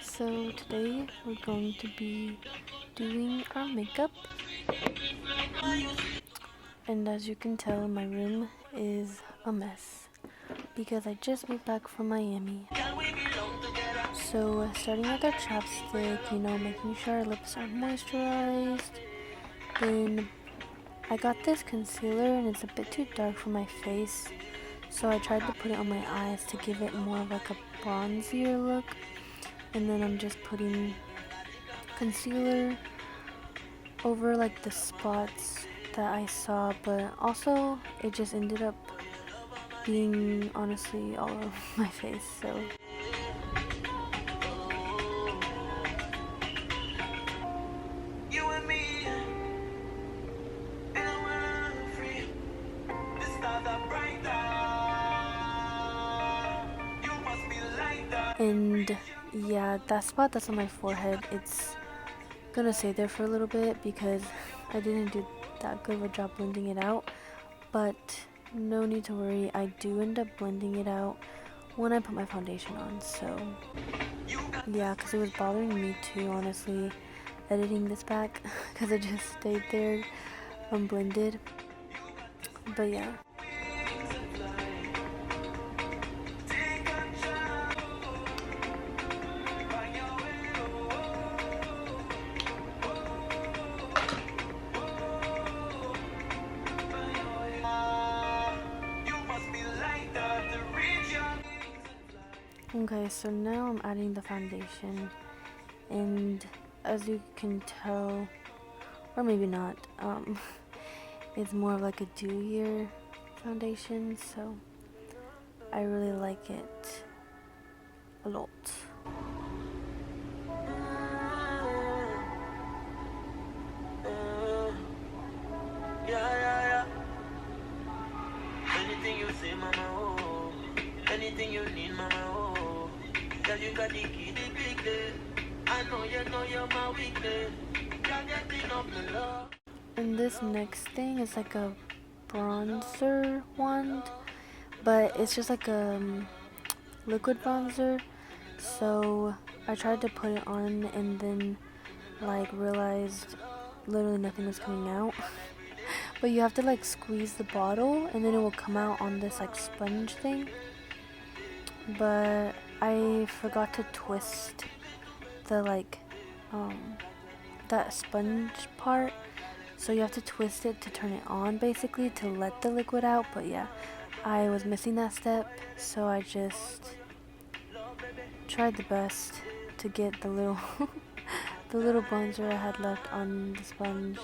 So today we're going to be doing our makeup, and as you can tell, my room is a mess because I just moved back from Miami. So starting with our chapstick, making sure our lips are moisturized. Then I got this concealer and it's a bit too dark for my face, so I tried to put it on my eyes to give it more of like a bronzier look. And then I'm just putting concealer over like the spots that I saw, but also it just ended up being honestly all over my face. So and yeah, that spot that's on my forehead, it's gonna stay there for a little bit because I didn't do that good of a job blending it out, but no need to worry, I do end up blending it out when I put my foundation on. So yeah, because it was bothering me too, honestly, editing this back because it just stayed there unblended. But yeah. Okay, so now I'm adding the foundation, and as you can tell, or maybe not, it's more of like a dewier foundation, so I really like it a lot. Anything you say, mama, oh. Anything you need, mama, oh. Cause you got the key, the big day. I know you're my weakness. You're getting up the love. And this next thing is like a bronzer wand, but it's just like a liquid bronzer. So I tried to put it on and then like realized literally nothing was coming out. But you have to like squeeze the bottle and then it will come out on this like sponge thing. But I forgot to twist the that sponge part. So you have to twist it to turn it on basically to let the liquid out. But yeah, I was missing that step, so I just tried the best to get the little the little bronzer I had left on the sponge.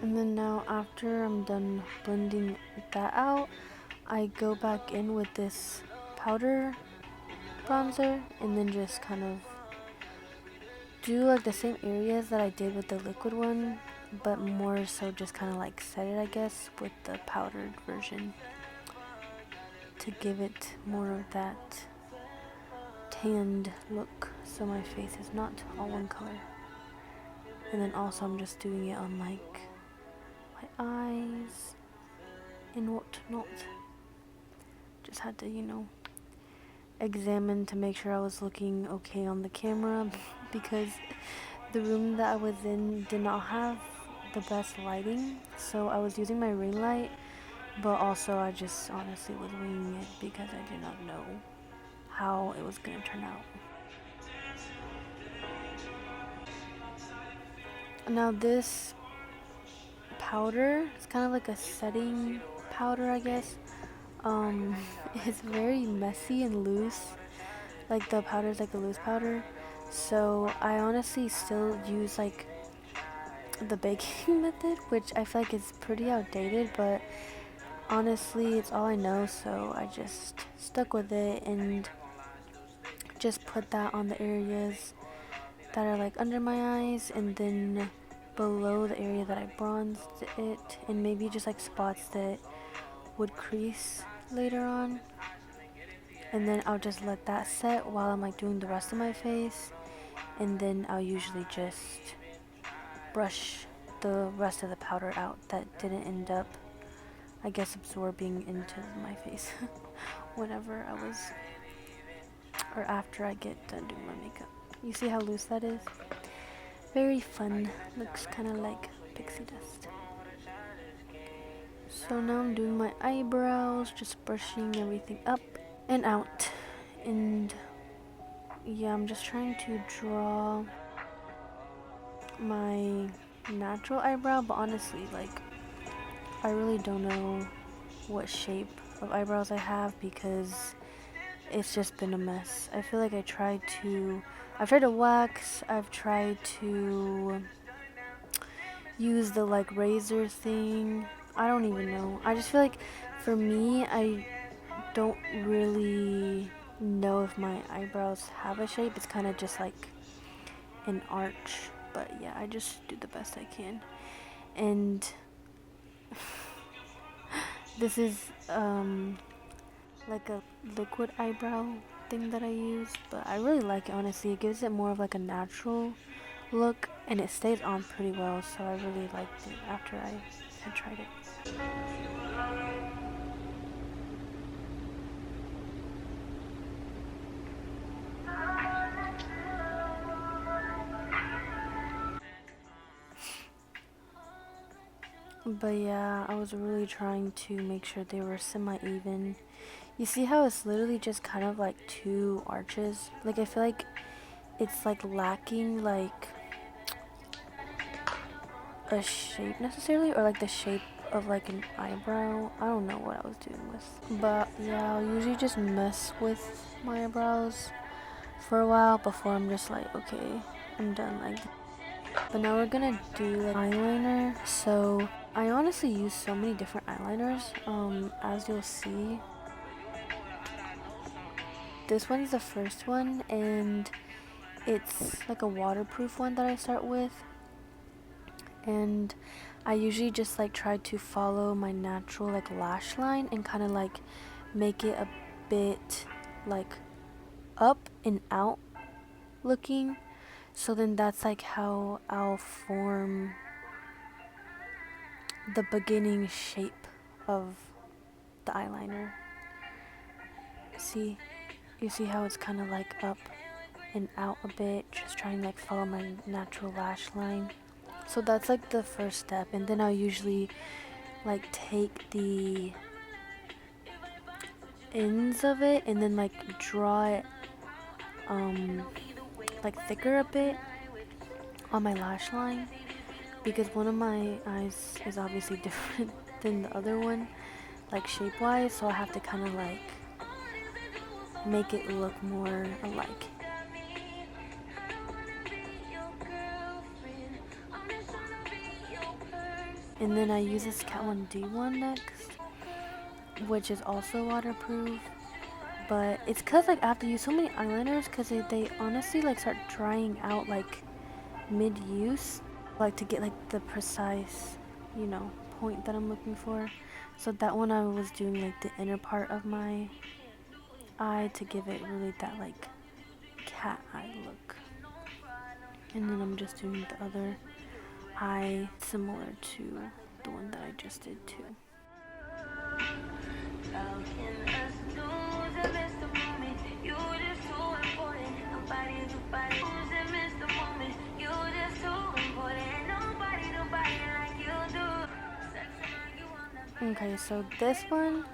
And then now after I'm done blending that out, I go back in with this powder bronzer and then just kind of do like the same areas that I did with the liquid one, but more so just kind of like set it, I guess, with the powdered version to give it more of that tanned look so my face is not all one color. And then also I'm just doing it on like my eyes and whatnot. Just had to, examine to make sure I was looking okay on the camera because the room that I was in did not have the best lighting, so I was using my ring light, but also I just honestly was winging it because I did not know how it was gonna turn out. Now this powder is kind of like a setting powder, I guess. It's very messy and loose. Like the powder is like a loose powder. So I honestly still use like the baking method, which I feel like is pretty outdated, but honestly it's all I know, so I just stuck with it and just put that on the areas that are like under my eyes and then below the area that I bronzed it, and maybe just like spots that would crease later on, and then I'll just let that set while I'm like doing the rest of my face, and then I'll usually just brush the rest of the powder out that didn't end up, I guess, absorbing into my face whenever I was, or after I get done doing my makeup. You see how loose that is? Very fun. Looks kind of like pixie dust. So now I'm doing my eyebrows, just brushing everything up and out. And yeah, I'm just trying to draw my natural eyebrow, but honestly, like, I really don't know what shape of eyebrows I have because it's just been a mess. I feel like I've tried to wax, I've tried to use the like razor thing. I don't even know. I just feel like for me, I don't really know if my eyebrows have a shape. It's kind of just like an arch, but yeah, I just do the best I can. And this is like a liquid eyebrow thing that I use, but I really like it. Honestly, it gives it more of like a natural look, and it stays on pretty well, so I really liked it after I had tried it. But yeah, I was really trying to make sure they were semi-even. You see how it's literally just kind of like two arches? Like, I feel like it's like lacking like a shape necessarily, or like the shape of like an eyebrow. I don't know what I was doing with. But yeah, I'll usually just mess with my eyebrows for a while before I'm just like, okay, I'm done. Like, but now we're gonna do like eyeliner. So I honestly use so many different eyeliners. As you'll see, this one's the first one, and it's like a waterproof one that I start with. And I usually just like try to follow my natural like lash line and kind of like make it a bit like up and out looking. So then that's like how I'll form the beginning shape of the eyeliner. See, you see how it's kind of like up and out a bit, just trying to like follow my natural lash line. So that's like the first step, and then I'll usually like take the ends of it and then like draw it like thicker a bit on my lash line, because one of my eyes is obviously different than the other one, like shape wise, so I have to kind of like make it look more alike. And then I use this Kat 1D one next, which is also waterproof. But it's cause like I have to use so many eyeliners because they honestly like start drying out like mid-use, like to get like the precise, you know, point that I'm looking for. So that one I was doing like the inner part of my eye to give it really that like cat eye look. And then I'm just doing the other eye similar to the one that I just did too. Okay, so this one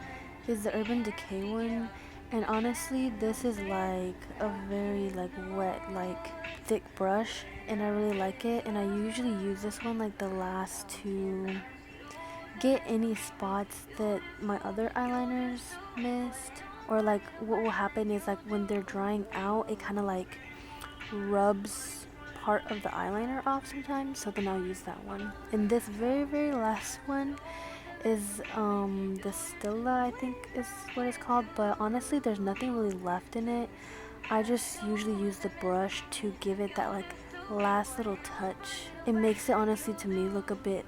is the Urban Decay one, and honestly this is like a very like wet, like thick brush, and I really like it. And I usually use this one like the last to get any spots that my other eyeliners missed, or like what will happen is like when they're drying out, it kind of like rubs part of the eyeliner off sometimes, so then I'll use that one. And this very last one is the Stilla, I think is what it's called, but honestly there's nothing really left in it. I just usually use the brush to give it that like last little touch. It makes it honestly to me look a bit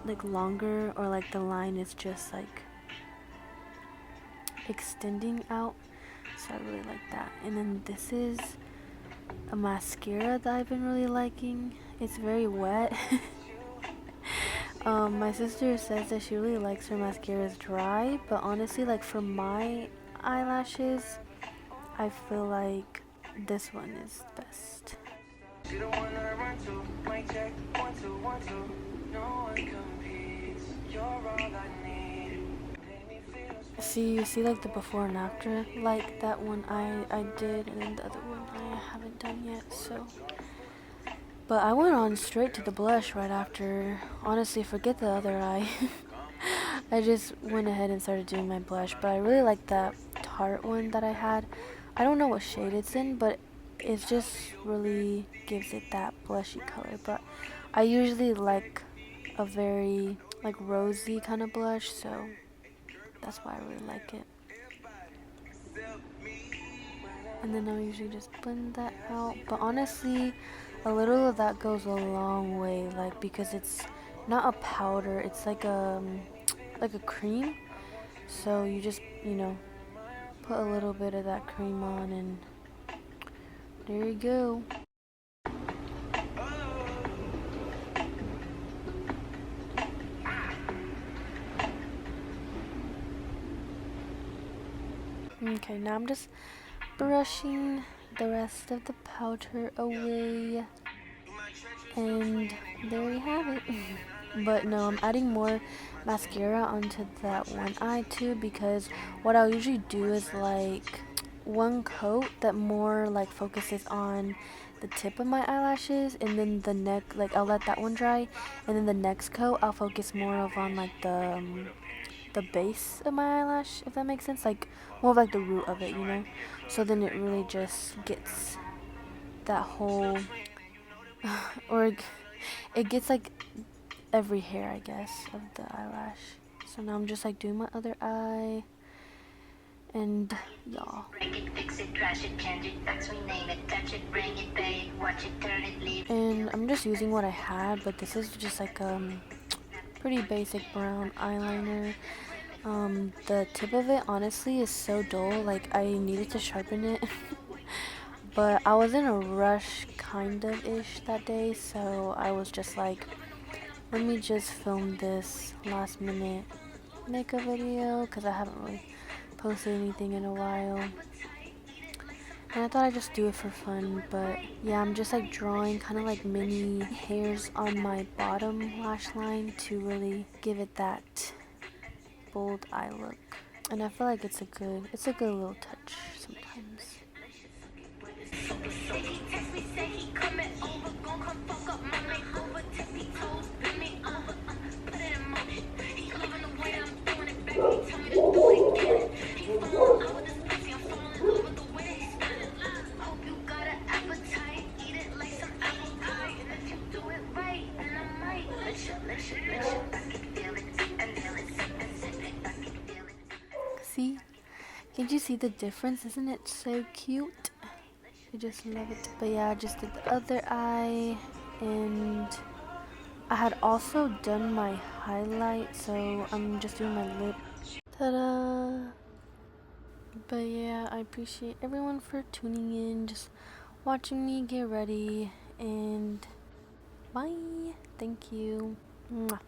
like longer, or like the line is just like extending out, so I really like that. And then this is a mascara that I've been really liking. It's very wet. My sister says that she really likes her mascaras dry, but honestly, like for my eyelashes, I feel like this one is best. She the one that I run to. Mic check, 1 2 1 2. No one competes. You're all I need. Make me feel You see like the before and after, like that one I did, and then the other one I haven't done yet, so. But I went on straight to the blush right after. Honestly, forget the other eye. I just went ahead and started doing my blush, but I really like that Tarte one that I had. I don't know what shade it's in, but it just really gives it that blushy color. But I usually like a very like rosy kind of blush, so that's why I really like it. And then I'll usually just blend that out. But honestly, a little of that goes a long way, like because it's not a powder, it's like a cream. So you just, put a little bit of that cream on and there you go. Okay, now I'm just brushing the rest of the powder away. And there you have it. But no, I'm adding more mascara onto that one eye too, because what I'll usually do is like one coat that more like focuses on the tip of my eyelashes, and then the neck, like I'll let that one dry, and then the next coat I'll focus more of on like the base of my eyelash, if that makes sense, like more of like the root of it. So then it really just gets that whole or it gets like every hair, I guess, of the eyelash. So now I'm just like doing my other eye, and y'all. And I'm just using what I had, but this is just like pretty basic brown eyeliner. The tip of it honestly is so dull, like I needed to sharpen it. But I was in a rush kind of ish that day, so I was just like, let me just film this last minute makeup video because I haven't really posted anything in a while. And I thought I'd just do it for fun, but yeah, I'm just like drawing kind of like mini hairs on my bottom lash line to really give it that bold eye look. And I feel like it's a good little touch sometimes. See? Can't you see the difference? Isn't it so cute? I just love it. But yeah, I just did the other eye, and I had also done my highlight, so I'm just doing my lip. Ta-da! But yeah, I appreciate everyone for tuning in, just watching me get ready, and bye. Thank you. Mwah.